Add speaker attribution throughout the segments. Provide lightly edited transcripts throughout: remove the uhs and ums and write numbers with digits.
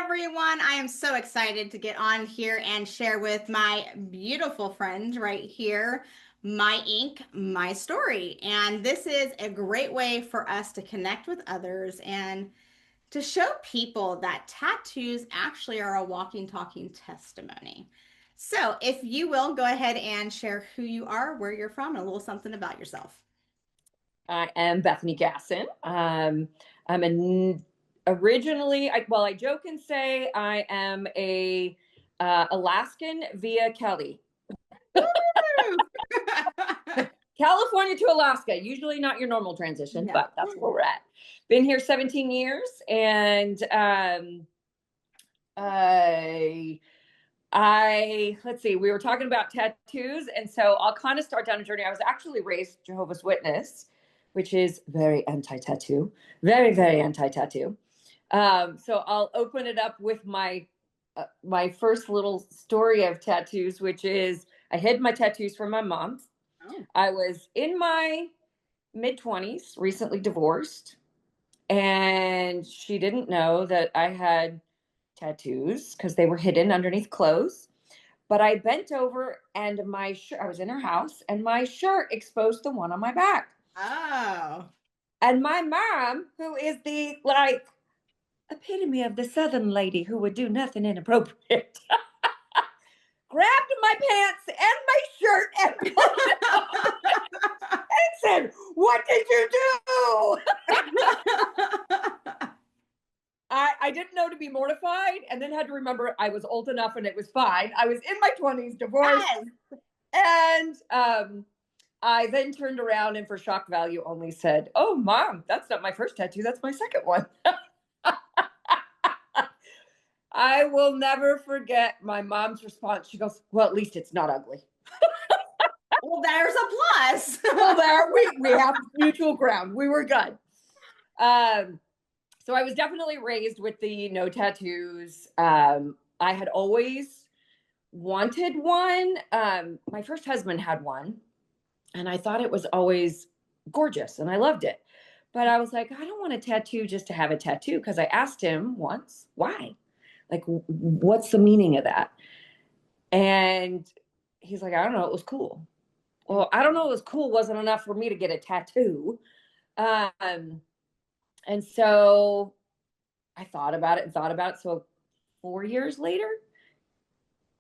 Speaker 1: everyone. I am so excited to get on here and share with my beautiful friend right here, my ink, my story. And this is a great way for us to connect with others and to show people that tattoos actually are a walking, talking testimony. So, if you will, go ahead and share who you are, where you're from, and a little something about yourself.
Speaker 2: I am Bethany Gassan. I'm originally, I joke and say I am a Alaskan via Kelly. California to Alaska, usually not your normal transition, but that's where we're at. Been here 17 years, and let's see, we were talking about tattoos, and so I'll kind of start down a journey. I was actually raised Jehovah's Witness, which is very anti-tattoo, very, very anti-tattoo. So I'll open it up with my first little story of tattoos, which is I hid my tattoos from my mom. Oh. I was in my mid-20s, recently divorced, and she didn't know that I had tattoos because they were hidden underneath clothes. But I bent over and my shirt, I was in her house, and my shirt exposed the one on my back.
Speaker 1: Oh.
Speaker 2: And my mom, who is the epitome of the Southern lady who would do nothing inappropriate, grabbed my pants and my shirt and pulled it off and said, "What did you do?" I didn't know to be mortified, and then had to remember I was old enough and it was fine. I was in my 20s, divorced. Yes. And I then turned around and for shock value only said, "Oh, Mom, that's not my first tattoo. That's my second one." I will never forget my mom's response. She goes, "Well, at least it's not ugly."
Speaker 1: Well, there's a plus.
Speaker 2: Well, there we have mutual ground. We were good. So I was definitely raised with the no tattoos. I had always wanted one. My first husband had one, and I thought it was always gorgeous, and I loved it. But I was like, I don't want a tattoo just to have a tattoo, because I asked him once, why? Like, what's the meaning of that? And he's like, I don't know, it was cool. Well, I don't know, it was cool wasn't enough for me to get a tattoo. And so I thought about it. So 4 years later,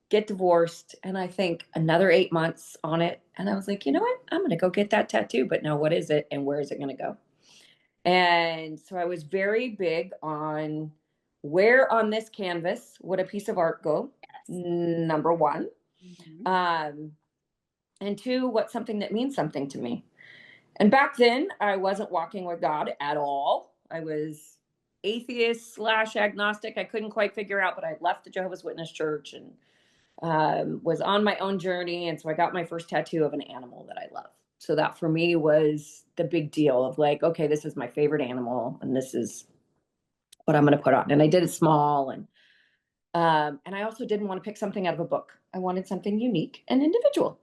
Speaker 2: get divorced, and I think another 8 months on it. And I was like, you know what? I'm going to go get that tattoo. But now what is it and where is it going to go? And so I was very big on where on this canvas would a piece of art go, number one. Mm-hmm. And two, what's something that means something to me. And back then, I wasn't walking with God at all. I was atheist / agnostic. I couldn't quite figure out, but I left the Jehovah's Witness church and was on my own journey. And so I got my first tattoo of an animal that I love. So that for me was the big deal of like, okay, this is my favorite animal, and this is what I'm going to put on. And I did it small, and I also didn't want to pick something out of a book. I wanted something unique and individual.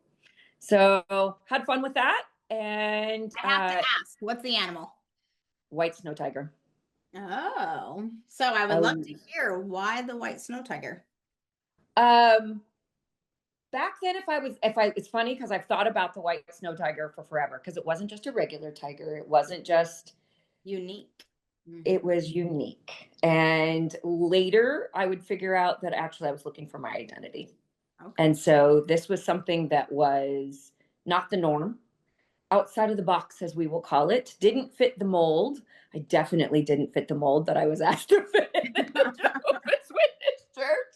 Speaker 2: So had fun with that. And
Speaker 1: I have to ask, what's the animal?
Speaker 2: White snow tiger.
Speaker 1: Oh, so I would love to hear why the white snow tiger.
Speaker 2: Back then, it's funny because I've thought about the white snow tiger for forever, because it wasn't just a regular tiger. It wasn't just
Speaker 1: unique.
Speaker 2: It was unique. And later I would figure out that actually I was looking for my identity. Okay. And so this was something that was not the norm, outside of the box, as we will call it, didn't fit the mold. I definitely didn't fit the mold that I was asked to fit in the Jehovah's Witness church.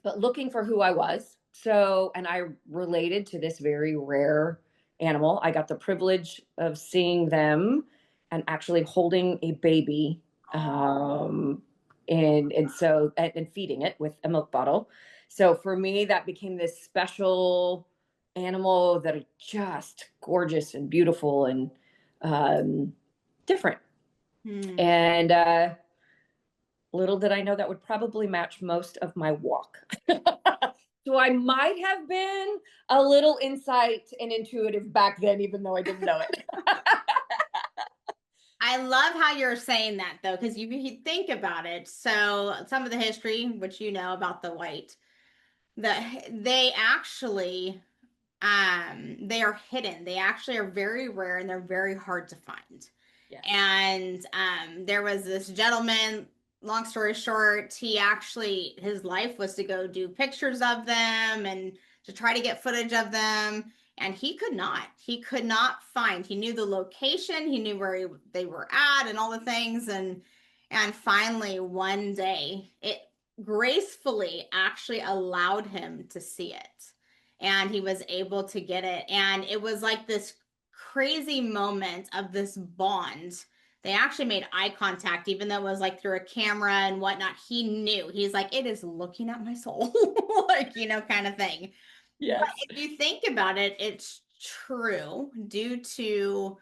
Speaker 2: But looking for who I was. So, and I related to this very rare animal. I got the privilege of seeing them and actually holding a baby, and feeding it with a milk bottle. So for me, that became this special animal that are just gorgeous and beautiful and different. And little did I know that would probably match most of my walk. So I might have been a little insight and intuitive back then, even though I didn't know it.
Speaker 1: I I love how you're saying that though, because you think about it. So some of the history, which you know about the white, they actually they are hidden. They actually are very rare and they're very hard to find.
Speaker 2: Yes.
Speaker 1: And there was this gentleman, long story short, he actually, his life was to go do pictures of them and to try to get footage of them. And he could not find, he knew the location, he knew where they were at and all the things. And finally, one day, it gracefully actually allowed him to see it and he was able to get it. And it was like this crazy moment of this bond. They actually made eye contact, even though it was like through a camera and whatnot. He knew. He's like, it is looking at my soul, like, kind of thing. But
Speaker 2: Yes.
Speaker 1: if you think about it, it's true due to,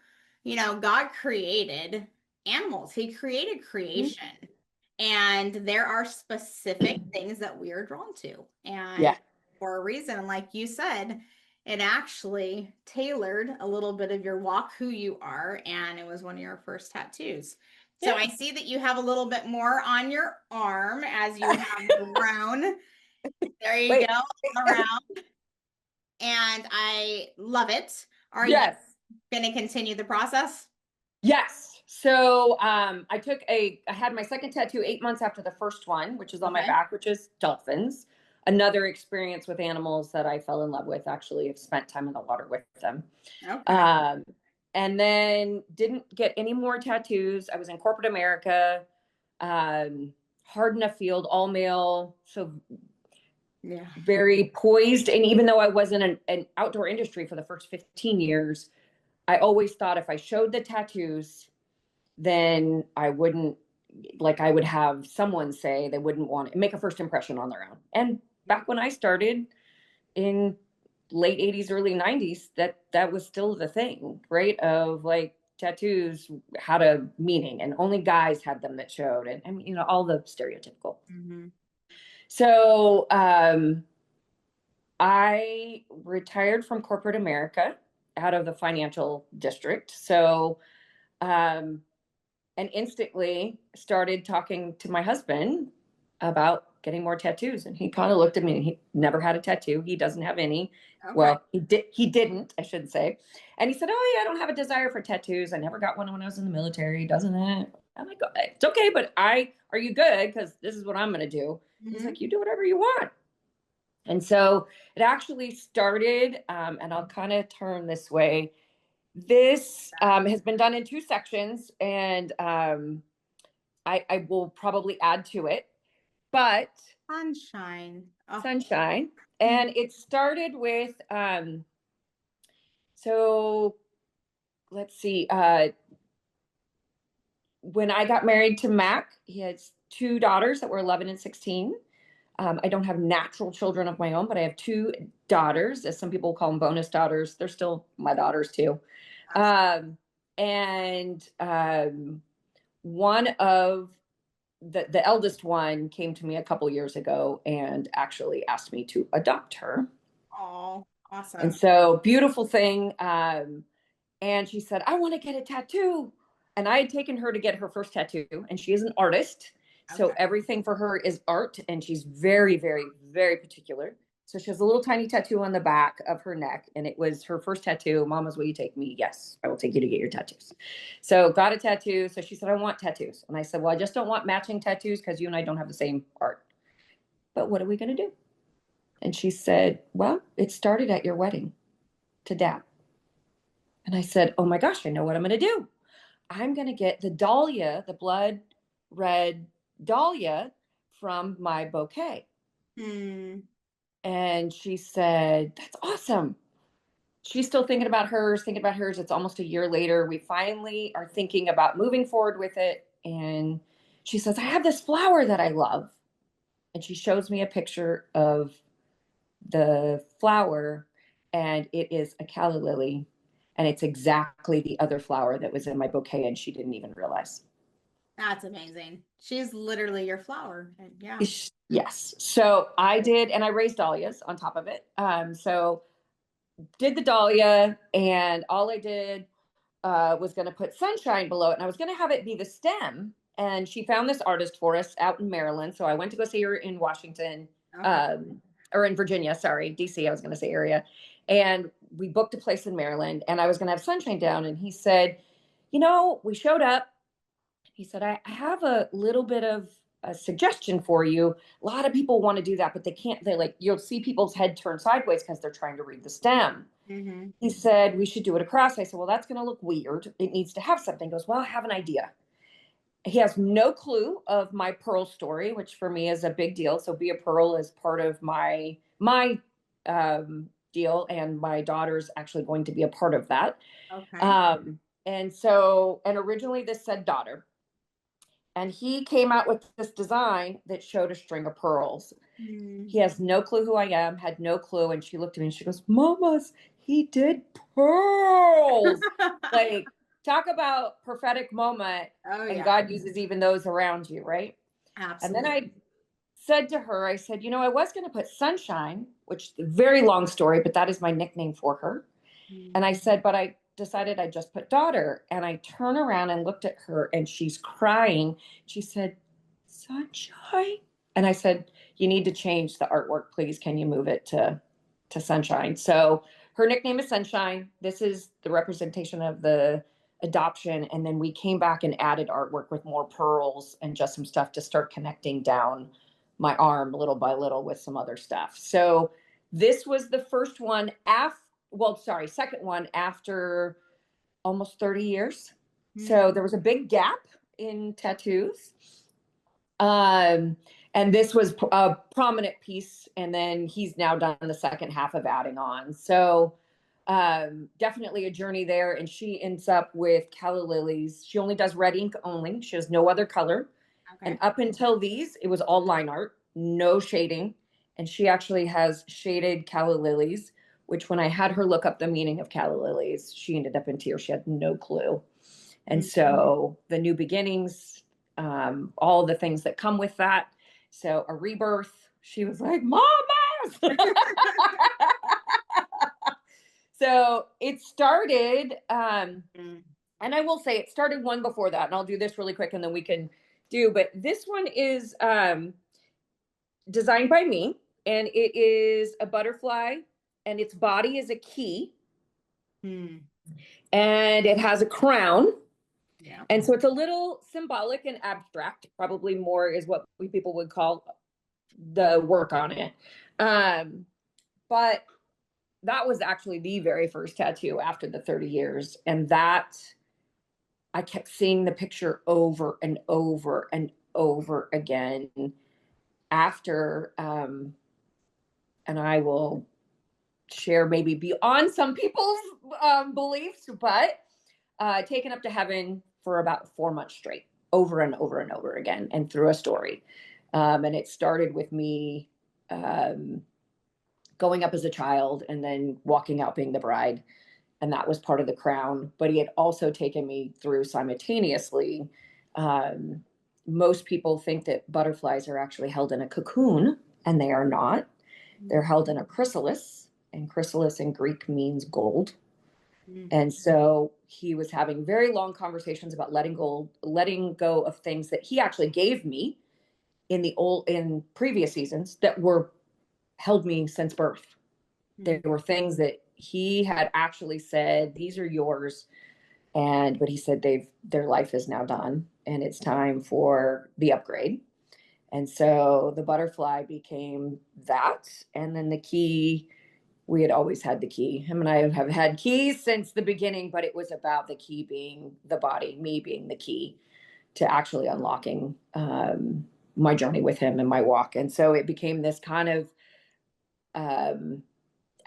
Speaker 1: God created animals, He created creation. And there are specific things that we are drawn to.
Speaker 2: Yeah.
Speaker 1: And for a reason, and like you said, it actually tailored a little bit of your walk, who you are, and it was one of your first tattoos. So I
Speaker 2: Yeah.
Speaker 1: see that you have a little bit more on your arm as you have grown. There you go,
Speaker 2: Wait.
Speaker 1: all around. And I love it. Are you
Speaker 2: Yes.
Speaker 1: going to continue the process?
Speaker 2: Yes. So I had my second tattoo 8 months after the first one, which is on my
Speaker 1: Okay.
Speaker 2: back, which is dolphins. Another experience with animals that I fell in love with. Actually, I've spent time in the water with them.
Speaker 1: Okay.
Speaker 2: Um, and then didn't get any more tattoos. I was in corporate America, hard enough field, all male, so
Speaker 1: Yeah.
Speaker 2: very poised. And even though I was in an outdoor industry for the first 15 years, I always thought if I showed the tattoos, then I wouldn't, like, I would have someone say they wouldn't want to make a first impression on their own. And back when I started in late 80s, early 90s, that was still the thing, right? Of like tattoos had a meaning and only guys had them that showed. And I mean, all the stereotypical.
Speaker 1: Mm-hmm.
Speaker 2: So I retired from corporate America out of the financial district. So um, and instantly started talking to my husband about getting more tattoos. And he kind of looked at me and he never had a tattoo. He doesn't have any.
Speaker 1: Okay.
Speaker 2: Well, he didn't, I should say. And he said, "Oh yeah, I don't have a desire for tattoos. I never got one when I was in the military, doesn't it?" I'm like, "It's okay, but are you good? Because this is what I'm gonna do." He's
Speaker 1: Mm-hmm.
Speaker 2: like, "You do whatever you want." And so it actually started, and I'll kind of turn this way. This has been done in two sections, and I will probably add to it, but
Speaker 1: Sunshine. Oh.
Speaker 2: sunshine. And it started with, so let's see, when I got married to Mac, he has two daughters that were 11 and 16. I don't have natural children of my own, but I have two daughters, as some people call them bonus daughters. They're still my daughters too. Um, and one of the eldest one came to me a couple years ago and actually asked me to adopt her.
Speaker 1: Oh,
Speaker 2: And
Speaker 1: awesome.
Speaker 2: so beautiful thing. And she said, "I want to get a tattoo." And I had taken her to get her first tattoo, and she is an artist. So
Speaker 1: Okay.
Speaker 2: everything for her is art, and she's very, very, very particular. So she has a little tiny tattoo on the back of her neck, and it was her first tattoo. "Mama's, will you take me?" "Yes, I will take you to get your tattoos." So got a tattoo. So she said, "I want tattoos." And I said, "Well, I just don't want matching tattoos because you and I don't have the same art. But what are we going to do?" And she said, "Well, it started at your wedding to Dad." And I said, "Oh my gosh, I know what I'm going to do. I'm going to get the dahlia, the blood red dahlia from my bouquet."
Speaker 1: Hmm.
Speaker 2: And she said, "That's awesome." She's still thinking about hers, thinking about hers. It's almost a year later. We finally are thinking about moving forward with it. And she says, "I have this flower that I love." And she shows me a picture of the flower, and it is a calla lily. And it's exactly the other flower that was in my bouquet, and she didn't even realize.
Speaker 1: That's amazing. She's literally your flower. And yeah.
Speaker 2: Yes. So I did, and I raised dahlias on top of it. So did the dahlia, and all I did was going to put sunshine below it, and I was going to have it be the stem. And she found this artist for us out in Maryland. So I went to go see her in Washington,
Speaker 1: Okay.
Speaker 2: or in Virginia, sorry, DC, I was going to say area. And we booked a place in Maryland, and I was going to have sunshine down. And he said, we showed up. He said, I have a little bit of a suggestion for you. A lot of people want to do that, but they can't. They like, you'll see people's head turn sideways because they're trying to read the stem.
Speaker 1: Mm-hmm.
Speaker 2: He said, we should do it across. I said, well, that's going to look weird. It needs to have something. He goes, well, I have an idea. He has no clue of my pearl story, which for me is a big deal. So Be a Pearl is part of my deal, and my daughter's actually going to be a part of that.
Speaker 1: Okay.
Speaker 2: And originally this said daughter, and he came out with this design that showed a string of pearls.
Speaker 1: Mm.
Speaker 2: He has no clue who I am, had no clue. And she looked at me and she goes, Mamas, he did pearls. Like, talk about prophetic moment.
Speaker 1: Oh
Speaker 2: And
Speaker 1: yeah,
Speaker 2: God uses even those around you, right? And then
Speaker 1: absolutely.
Speaker 2: I said to her, I said, I was going to put sunshine, which is a very long story, but that is my nickname for her. And I said, but I decided I just put daughter. And I turn around and looked at her, and she's crying. She said, sunshine. And I said, you need to change the artwork, please. Can you move it to sunshine? So her nickname is Sunshine. This is the representation of the adoption. And then we came back and added artwork with more pearls and just some stuff to start connecting down my arm little by little with some other stuff. So this was the first one second one after almost 30 years. So
Speaker 1: Mm.
Speaker 2: there was a big gap in tattoos. Um, and this was a prominent piece. And then he's now done the second half of adding on. So definitely a journey there. And she ends up with calla lilies. She only does red ink only. She has no other color. And
Speaker 1: Okay.
Speaker 2: up until these, it was all line art, no shading. And she actually has shaded calla lilies, which when I had her look up the meaning of calla lilies, she ended up in tears. She had no clue. And
Speaker 1: Mm.
Speaker 2: so the new beginnings, all the things that come with that. So a rebirth, she was like, Mama's. So it started,
Speaker 1: Mm.
Speaker 2: and I will say it started one before that, and I'll do this really quick and then we can but this one is designed by me, and it is a butterfly, and its body is a key,
Speaker 1: Mm.
Speaker 2: and it has a crown.
Speaker 1: Yeah.
Speaker 2: And so it's a little symbolic and abstract, probably more is what we people would call the work on it. But that was actually the very first tattoo after the 30 years. And that I kept seeing the picture over and over and over again after, and I will share maybe beyond some people's beliefs, but taken up to heaven for about 4 months straight, over and over and over again, and through a story. And it started with me um, going up as a child and then walking out being the bride. And that was part of the crown. But he had also taken me through simultaneously. Um, Most people think that butterflies are actually held in a cocoon, and they are not. They're held in a chrysalis, and chrysalis in Greek means gold.
Speaker 1: Mm.
Speaker 2: And so he was having very long conversations about letting go of things that he actually gave me in previous seasons that were held me since birth. There
Speaker 1: Mm.
Speaker 2: were things that he had actually said, these are yours. But he said their life is now done and it's time for the upgrade. And so the butterfly became that. And then the key, we had always had the key. Him and I have had keys since the beginning, but it was about the key being the body, me being the key to actually unlocking my journey with him and my walk. And so it became this kind of um,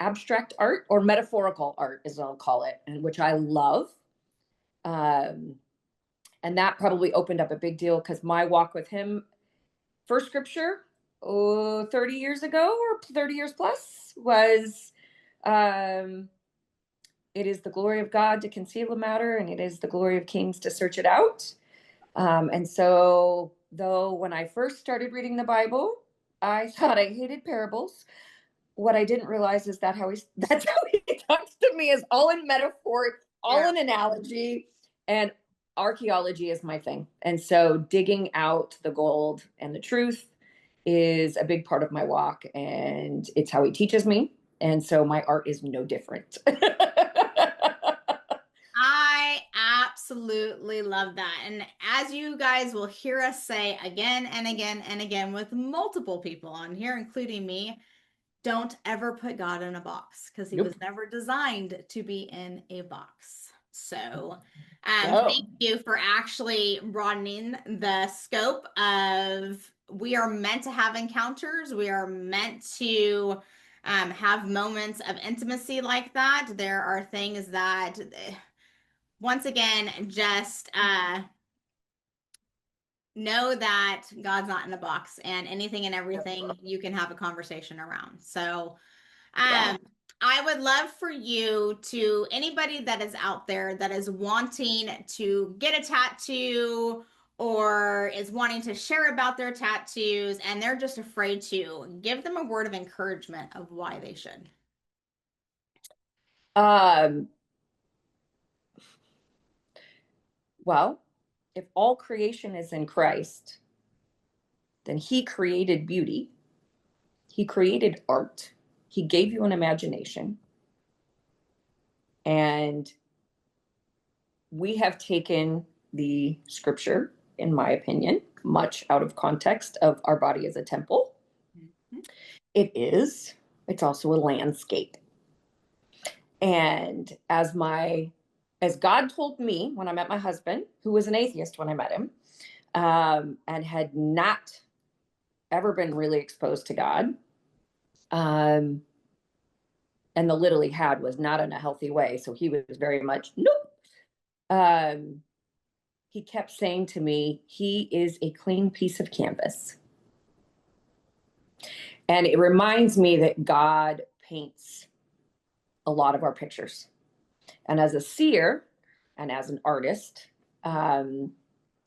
Speaker 2: abstract art or metaphorical art, as I'll call it, and which I love. Um, and that probably opened up a big deal because my walk with him, first scripture, 30 years ago or 30 years plus, was um, it is the glory of God to conceal a matter, and it is the glory of kings to search it out. And so, though, when I first started reading the Bible, I thought I hated parables. What I didn't realize is that's how he talks to me is all in metaphor, all
Speaker 1: Yeah.
Speaker 2: an analogy. And archaeology is my thing. And so digging out the gold and the truth is a big part of my walk. And it's how he teaches me. And so my art is no different.
Speaker 1: I absolutely love that. And as you guys will hear us say again and again and again with multiple people on here, including me, don't ever put God in a box because he was
Speaker 2: Nope.
Speaker 1: never designed to be in a box. So,
Speaker 2: No.
Speaker 1: thank you for actually broadening the scope of we are meant to have encounters. We are meant to have moments of intimacy like that. There are things that, once again, just know that God's not in a box and anything and everything you can have a conversation around. So,
Speaker 2: Yeah.
Speaker 1: um, I would love for you to anybody that is out there that is wanting to get a tattoo or is wanting to share about their tattoos and they're just afraid to give them a word of encouragement of why they should.
Speaker 2: Um, well, if all creation is in Christ, then he created beauty. He created art. He gave you an imagination. And we have taken the scripture, in my opinion, much out of context of our body as a temple.
Speaker 1: Mhm.
Speaker 2: It is. It's also a landscape. And as God told me when I met my husband, who was an atheist when I met him, and had not ever been really exposed to God, um, and the little he had was not in a healthy way. So he was very much nope. Um, he kept saying to me, he is a clean piece of canvas. And it reminds me that God paints a lot of our pictures. And as a seer and as an artist, um,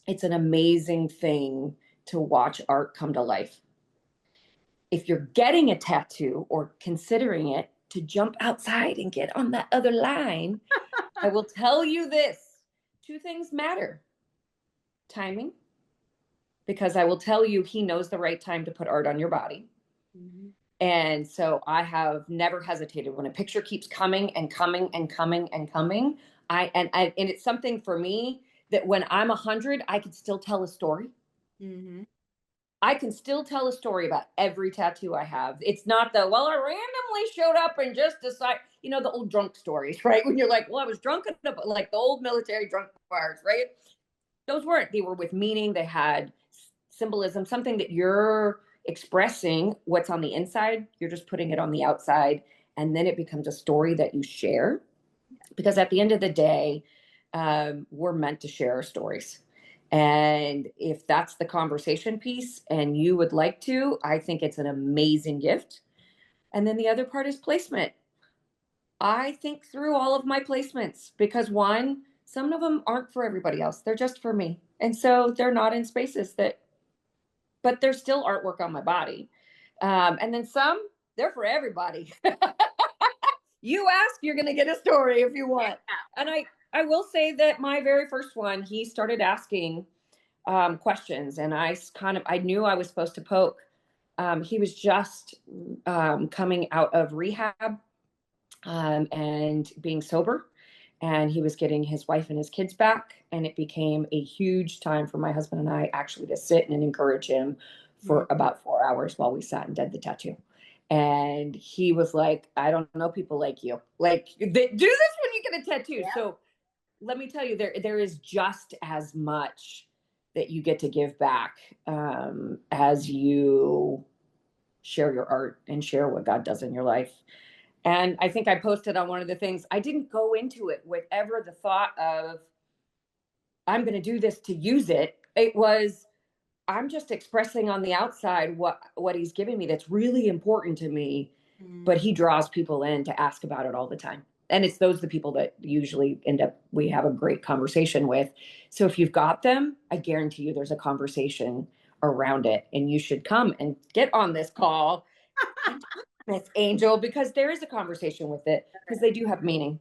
Speaker 2: it's an amazing thing to watch art come to life. If you're getting a tattoo or considering it, to jump outside and get on that other line, I will tell you this: two things matter: timing, because I will tell you, he knows the right time to put art on your body.
Speaker 1: Mhm.
Speaker 2: And so I have never hesitated when a picture keeps coming and coming and coming and coming. And it's something for me that when I'm 100, I could still tell a story.
Speaker 1: Mhm.
Speaker 2: I can still tell a story about every tattoo I have. It's not the, well, I randomly showed up and just decided, the old drunk stories, right? When you're like, well, I was drunk at like the old military drunk bars, right? Those weren't, they were with meaning. They had symbolism, something that you're expressing what's on the inside. You're just putting it on the outside. And then it becomes a story that you share. Because at the end of the day, we're meant to share our stories. And if that's the conversation piece and you would like to, I think it's an amazing gift. And then the other part is placement. I think through all of my placements because one, some of them aren't for everybody else. They're just for me. And so they're not in spaces that, but there's still artwork on my body. And then some, they're for everybody. You ask, you're going to get a story if you want. And I will say that my very first one, he started asking questions, and I knew I was supposed to poke. He was just coming out of rehab and being sober, and he was getting his wife and his kids back, and it became a huge time for my husband and I actually to sit and encourage him for
Speaker 1: Mhm.
Speaker 2: about 4 hours while we sat and did the tattoo. And he was like, I don't know people like you, like do this when you get a tattoo.
Speaker 1: Yeah.
Speaker 2: So let me tell you, there is just as much that you get to give back as you share your art and share what God does in your life. And I think I posted on one of the things, I didn't go into it with ever the thought of, I'm going to do this to use it. It was, I'm just expressing on the outside what he's giving me that's really important to me. But
Speaker 1: Mhm.
Speaker 2: he draws people in to ask about it all the time. And it's those the people that usually we have a great conversation with. So if you've got them, I guarantee you there's a conversation around it. And you should come and get on this call and talk with Angel because there is a conversation with it because they do have meaning.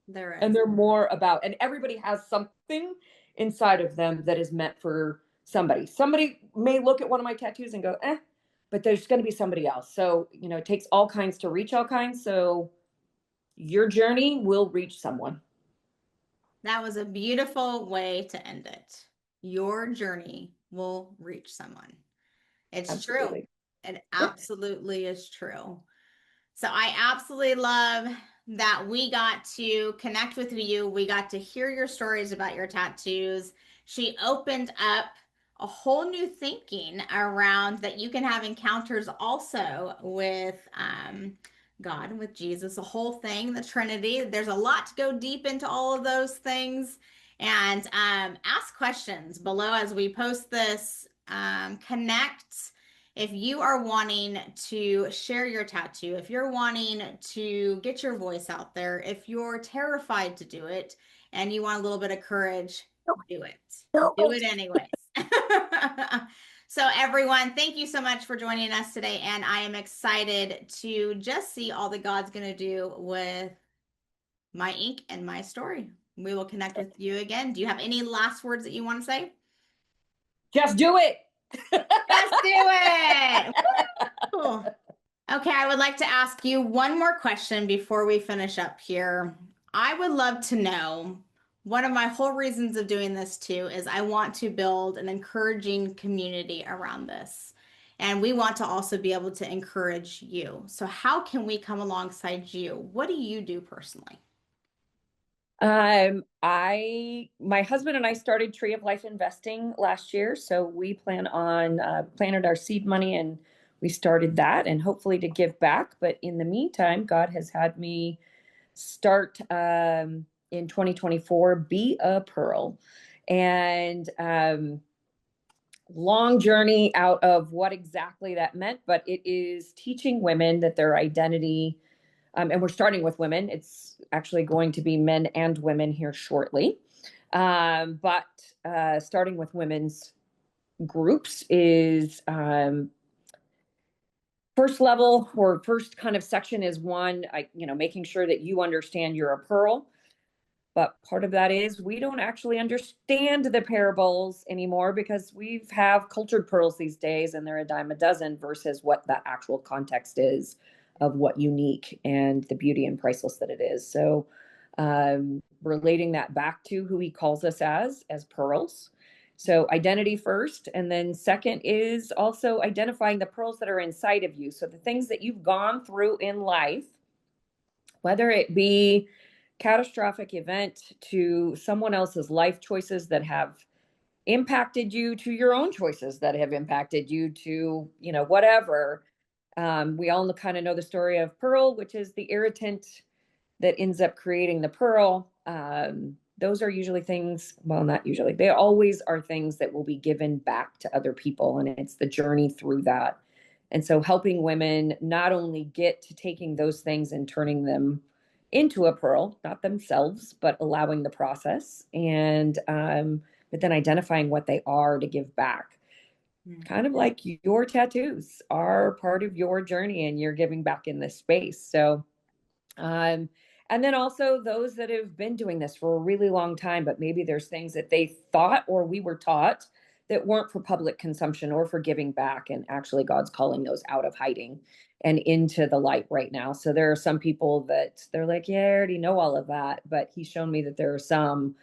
Speaker 1: There
Speaker 2: And
Speaker 1: is.
Speaker 2: they're more about, and everybody has something inside of them that is meant for somebody. Somebody may look at one of my tattoos and go, eh, but there's going to be somebody else. So, it takes all kinds to reach all kinds. So your journey will reach someone.
Speaker 1: That was a beautiful way to end it. Your journey will reach someone. It's true.
Speaker 2: Absolutely.
Speaker 1: It
Speaker 2: Yeah.
Speaker 1: absolutely is true. So I absolutely love that we got to connect with you. We got to hear your stories about your tattoos. She opened up a whole new thinking around that you can have encounters also with God, with Jesus, the whole thing, the Trinity. There's a lot to go deep into all of those things. And ask questions below as we post this. Connect if you are wanting to share your tattoo, if you're wanting to get your voice out there, if you're terrified to do it and you want a little bit of courage, do it. Do it anyways. So, everyone, thank you so much for joining us today. And I am excited to just see all that God's going to do with my ink and my story. We will connect with you again. Do you have any last words that you want to say?
Speaker 2: Just do it.
Speaker 1: Just do it. Woo! Okay, I would like to ask you one more question before we finish up here. I would love to know, one of my whole reasons of doing this too is I want to build an encouraging community around this. And we want to also be able to encourage you. So, how can we come alongside you? What do you do personally?
Speaker 2: My husband and I started Tree of Life investing last year. So we plan on, planted our seed money and we started that and hopefully to give back. But in the meantime, God has had me start, in 2024, Be a Pearl. And, long journey out of what exactly that meant, but it is teaching women that their identity, and we're starting with women. It's actually going to be men and women here shortly. But starting with women's groups is, first level or first kind of section is one, making sure that you understand you're a pearl. But part of that is we don't actually understand the parables anymore because we have cultured pearls these days and they're a dime a dozen versus what the actual context is of what unique and the beauty and priceless that it is. So relating that back to who he calls us as pearls. So identity first. And then second is also identifying the pearls that are inside of you. So the things that you've gone through in life, whether it be catastrophic event to someone else's life choices that have impacted you to your own choices that have impacted you to whatever. We all kind of know the story of Pearl, which is the irritant that ends up creating the pearl. Those are usually things, well, not usually, they always are things that will be given back to other people, and it's the journey through that. And so helping women not only get to taking those things and turning them into a pearl, not themselves, but allowing the process, and but then identifying what they are to give back. Kind of like your tattoos are part of your journey and you're giving back in this space. So um, and then also those that have been doing this for a really long time, but maybe there's things that they thought or we were taught that weren't for public consumption or for giving back. And actually, God's calling those out of hiding and into the light right now. So there are some people that they're like, yeah, I already know all of that. But He's shown me that there are some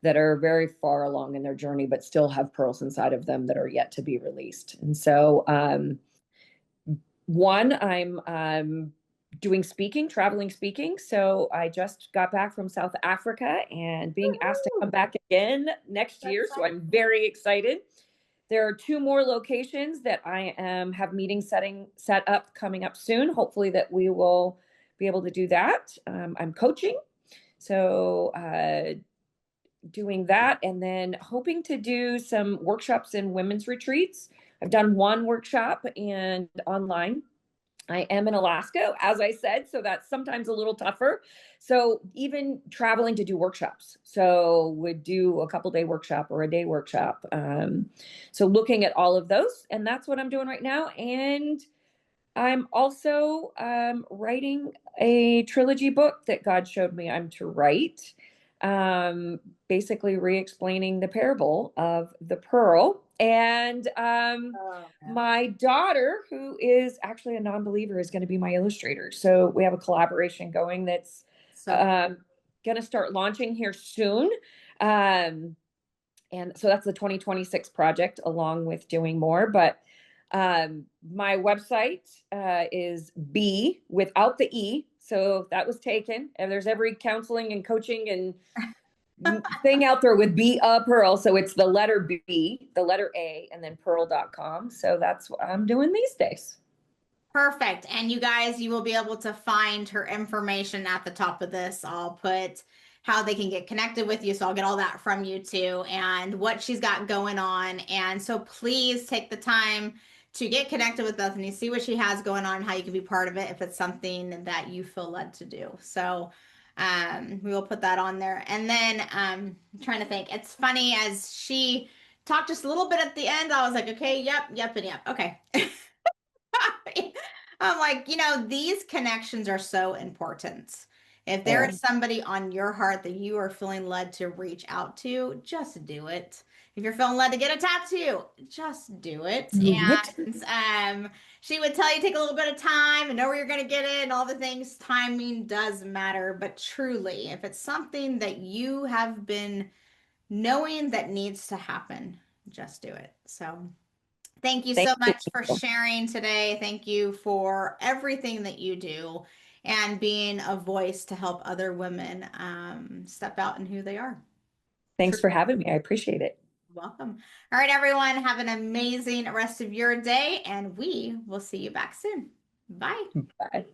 Speaker 2: that are very far along in their journey, but still have pearls inside of them that are yet to be released. And so, one, I'm doing speaking, traveling speaking. So I just got back from South Africa and being asked to come back again next year. So I'm very excited. There are two more locations that I have meetings set up coming up soon. Hopefully that we will be able to do that. I'm coaching, so doing that, and then hoping to do some workshops and women's retreats. I've done one workshop and online. I am in Alaska, as I said, so that's sometimes a little tougher. So even traveling to do workshops, so would do a couple day workshop or a day workshop. So looking at all of those, and that's what I'm doing right now. And I'm also writing a trilogy book that God showed me I'm to write, basically re-explaining the parable of the pearl. And
Speaker 1: Oh, yeah.
Speaker 2: my daughter, who is actually a non-believer, is going to be my illustrator. So we have a collaboration going that's
Speaker 1: So
Speaker 2: um, going to start launching here soon. Um, and so that's the 2026 project, along with doing more. But my website is B without the E. So that was taken. And there's every counseling and coaching and thing out there with Be a Pearl. So it's the letter B, the letter A, and then pearl.com. So that's what I'm doing these days.
Speaker 1: perfect. And you guys, you will be able to find her information at the top of this. I'll put how they can get connected with you. So I'll get all that from you too, and what she's got going on. And so please take the time to get connected with Bethany, see what she has going on, how you can be part of it if it's something that you feel led to do. So we will put that on there. And then I'm trying to think. It's funny as she talked just a little bit at the end, I was like, okay, yep, and yep. Okay. I'm like, these connections are so important. If there
Speaker 2: Yeah.
Speaker 1: is somebody on your heart that you are feeling led to reach out to, just do it. If you're feeling led to get a tattoo, just do it.
Speaker 2: What?
Speaker 1: And she would tell you take a little bit of time and know where you're going to get it and all the things. Timing does matter, but truly, if it's something that you have been knowing that needs to happen, just do it. So. Thank you
Speaker 2: Thank
Speaker 1: so
Speaker 2: you.
Speaker 1: much for sharing today. Thank you for everything that you do and being a voice to help other women step out in who they are.
Speaker 2: Thanks for
Speaker 1: Truly
Speaker 2: having me. I appreciate it.
Speaker 1: welcome. All right, everyone, have an amazing rest of your day, and we will see you back soon. Bye.
Speaker 2: Bye.